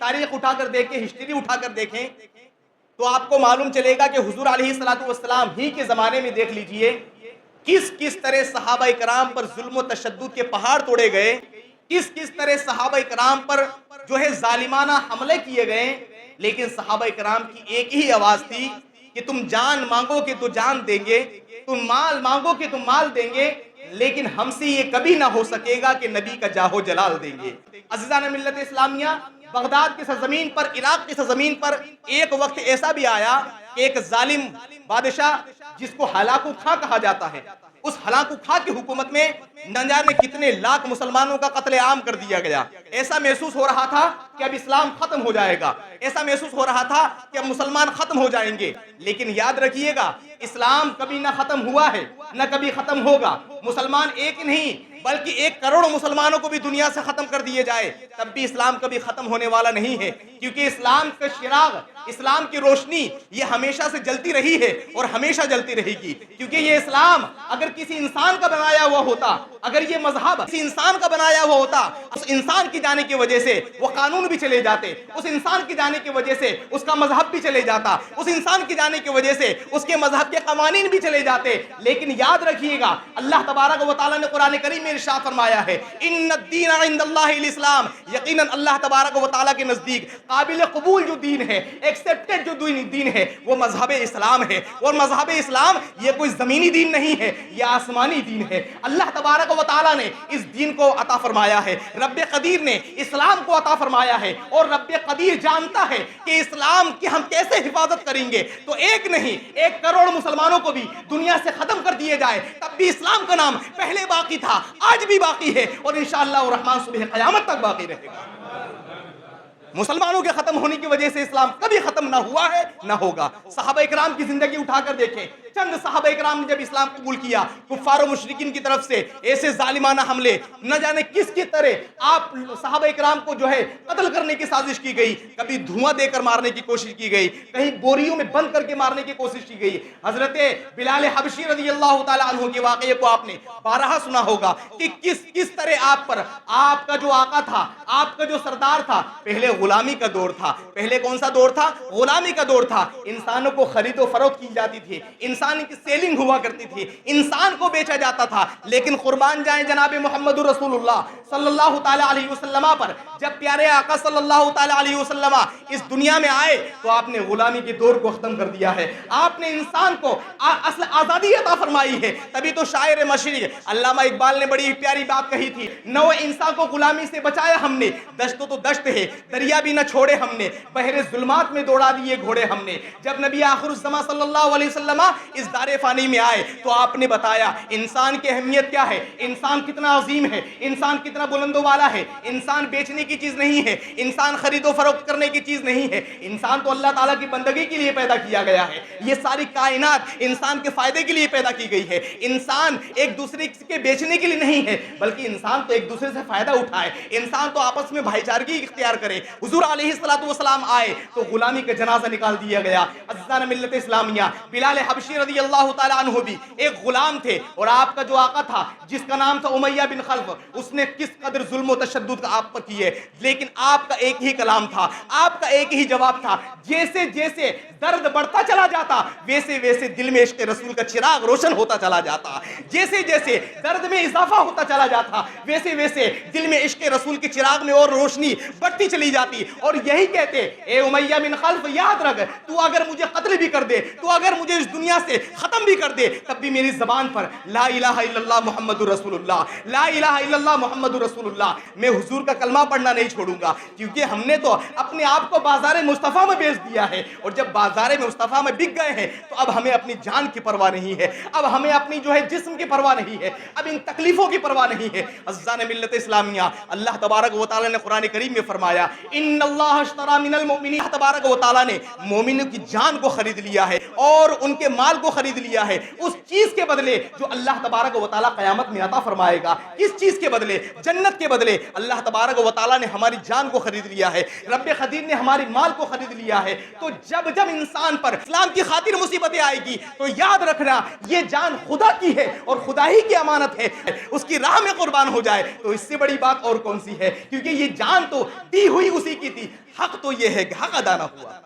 تاریخ اٹھا کر دیکھیں، ہسٹری اٹھا کر دیکھیں تو آپ کو معلوم چلے گا کہ حضور علیہ الصلوۃ والسلام ہی کے زمانے میں دیکھ لیجئے کس کس طرح صحابہ کرام پر ظلم و تشدد کے پہاڑ توڑے گئے، کس کس طرح صحابہ کرام پر جو ہے ظالمانہ حملے کیے گئے، لیکن صحابہ کرام کی ایک ہی آواز تھی کہ تم جان مانگو کہ تو جان دیں گے، تم مال مانگو کہ تم مال دیں گے، لیکن ہم سے یہ کبھی نہ ہو سکے گا کہ نبی کا جاہ و جلال دیں گے۔ عزیزان ملت اسلامیہ، بغداد کی سرزمین پر، عراق کی سرزمین پر ایک وقت ایسا بھی آیا کہ ایک ظالم بادشاہ جس کو ہلاکو خاں کہا جاتا ہے، اس ہلاکو خاں کی حکومت میں نہ جانے کتنے لاکھ مسلمانوں کا قتل عام کر دیا گیا۔ ایسا محسوس ہو رہا تھا کہ اب اسلام ختم ہو جائے گا، ایسا محسوس ہو رہا تھا کہ اب مسلمان ختم ہو جائیں گے، لیکن یاد رکھیے گا اسلام کبھی نہ ختم ہوا ہے نہ کبھی ختم ہوگا۔ مسلمان ایک نہیں بلکہ 1 کروڑ مسلمانوں کو بھی دنیا سے ختم کر دیے جائے تب بھی اسلام کبھی ختم ہونے والا نہیں ہے، کیونکہ اسلام کا چراغ، اسلام کی روشنی یہ ہمیشہ سے جلتی رہی ہے اور ہمیشہ جلتی رہے گی، کیونکہ یہ اسلام اگر کسی انسان کا بنایا ہوا ہوتا، اگر یہ مذہب کسی انسان کا بنایا ہوا ہوتا، اس انسان کی جانے کی وجہ سے وہ قانون بھی چلے جاتے، اس انسان کی جانے کی وجہ سے اس کا مذہب بھی چلے جاتا، اس انسان کی جانے کی وجہ سے اس کے مذہب کے قوانین بھی چلے جاتے، لیکن یاد رکھیے گا اللہ تبارک و تعالیٰ نے قرآن کریم میں ارشاد فرمایا ہے ان الدین عند اللہ الاسلام، یقیناً اللہ تبارک و تعالیٰ کے نزدیک قابل قبول جو دین ہے، ایکسیپٹڈ جو دین ہے وہ مذہب اسلام ہے، اور مذہب اسلام یہ کوئی زمینی دین نہیں ہے، یہ آسمانی دین ہے۔ اللہ تبارک و تعالیٰ نے اس دین کو عطا فرمایا ہے، رب قدیر نے اسلام کو عطا فرمایا ہے، اور رب قدیر جانتا ہے کہ اسلام کی ہم کیسے حفاظت کریں گے، تو ایک نہیں 1 کروڑ مسلمانوں کو بھی دنیا سے ختم کر دیے جائے تب بھی اسلام کا نام پہلے باقی تھا، آج بھی باقی ہے، اور انشاءاللہ الرحمن صبح قیامت تک باقی رہے گا۔ مسلمانوں کے ختم ہونے کی وجہ سے اسلام کبھی ختم نہ ہوا ہے نہ ہوگا۔ صحابہ اکرام کی زندگی اٹھا کر دیکھیں، چند صحابہ اکرام نے جب اسلام قبول کیا، کفار و مشرکین کی طرف سے ایسے ظالمانہ حملے، نہ جانے کس کی طرح آپ صحابہ اکرام کو جو ہے قتل کرنے کی سازش کی گئی، کبھی دھواں دے کر مارنے کی کوشش کی گئی، کہیں بوریوں میں بند کر کے مارنے کی کوشش کی گئی۔ حضرت بلال حبشی رضی اللہ تعالیٰ عنہ کے واقعے کو آپ نے بارہا سنا ہوگا کہ کس طرح آپ پر آپ کا جو آقا تھا، آپ کا جو سردار تھا، پہلے غلامی کا دور تھا، پہلے کون سا دور تھا؟ غلامی کا دور تھا، انسانوں کو خرید و فروخت کی جاتی تھی، انسان کی سیلنگ ہوا کرتی تھی، انسان کو بیچا جاتا تھا، لیکن قربان جائیں جناب محمد رسول اللہ صلی اللہ تعالیٰ علیہ وسلم پر جب پیارے آقا صلی اللہ تعالیٰ علیہ وسلم اس دنیا میں آئے تو آپ نے غلامی کے دور کو ختم کر دیا ہے، آپ نے انسان کو اصل آزادی عطا فرمائی ہے۔ تبھی تو شاعر مشرق علامہ اقبال نے بڑی پیاری بات کہی تھی، نو انسان کو غلامی سے بچایا ہم نے، دشت تو دشت ہے دریا بھی نہ چھوڑے ہم نے، بحر ظلمات میں دوڑا دیے گھوڑے ہم نے۔ جب نبی آخر الزمان صلی اللہ علیہ وسلم اس دار فانی میں آئے تو آپ نے بتایا انسان کی اہمیت کیا ہے، انسان کتنا عظیم ہے، انسان کتنا بلند و بالا ہے، انسان بیچنے کی چیز نہیں ہے، انسان خرید و فروخت کرنے کی چیز نہیں ہے، انسان تو اللہ تعالیٰ کی بندگی کے لیے پیدا کیا گیا ہے، یہ ساری کائنات انسان کے فائدے کے لیے پیدا کی گئی ہے، انسان ایک دوسرے کے بیچنے کے لیے نہیں ہے بلکہ انسان تو ایک دوسرے سے فائدہ اٹھائے، انسان تو آپس میں بھائی چارگی اختیار کرے۔ حضور علیہ السلام آئے تو غلامی کا جنازہ نکال دیا گیا۔ عزیزان ملت اسلامیہ، بلال حبشی رضی اللہ تعالیٰ عنہ بھی ایک غلام تھے، اور آپ کا جو آقا تھا جس کا نام تھا امیہ بن خلف، اس نے کس قدر ظلم و تشدد کا آپ پر کیے، لیکن آپ کا ایک ہی کلام تھا، آپ کا ایک ہی جواب تھا، جیسے جیسے درد بڑھتا چلا جاتا ویسے ویسے دل میں عشق رسول کا چراغ روشن ہوتا چلا جاتا، جیسے جیسے درد میں اضافہ ہوتا چلا جاتا ویسے ویسے دل میں عشق رسول کے چراغ میں اور روشنی بڑھتی چلی جاتی، اور یہی کہتے اے امیہ بن خلف یاد رکھ، تو اگر مجھے قتل بھی کر دے، تو اگر مجھے اس دنیا سے ختم بھی کر دے، تب بھی میری زبان پر لا الہ الا اللہ محمد رسول اللہ، لا الہ الا اللہ محمد رسول اللہ، میں حضور کا کلمہ پڑھنا نہیں چھوڑوں گا، کیونکہ ہم نے تو اپنے آپ کو بازار مصطفیٰ میں بیچ دیا ہے، اور جب بازار مصطفیٰ میں بک گئے ہیں تو اب ہمیں اپنی جان کی پرواہ نہیں ہے، اب ہمیں اپنی جو ہے جسم کی پرواہ نہیں ہے، اب ان تکلیفوں کی پرواہ نہیں ہے۔ عزیزان ملت اسلامیہ، اللہ تبارک و تعالیٰ نے قرآن کریم میں فرمایا ان اللہ اشتری من المؤمنین، تبارک و تعالیٰ نے مومنوں کی جان کو خرید لیا ہے اور ان کے مال مال کو خرید لیا ہے، اس چیز کے بدلے جو اللہ تبارک و تعالیٰ قیامت میں عطا فرمائے گا. کس چیز کے بدلے؟ جنت کے بدلے. اللہ تبارک و تعالیٰ نے ہماری جان کو خرید لیا ہے، رب قدیر نے ہماری مال کو خرید لیا ہے. تو جب جب انسان پر اسلام کی خاطر مصیبتیں آئے گی تو یاد رکھنا یہ جان خدا کی ہے اور خدا ہی کی امانت ہے، اس کی راہ میں قربان ہو جائے تو اس سے بڑی بات اور کون سی ہے، کیونکہ یہ جان تو دی ہوئی اسی کی تھی. حق تو یہ ہے کہ حق ادا نہ ہوا.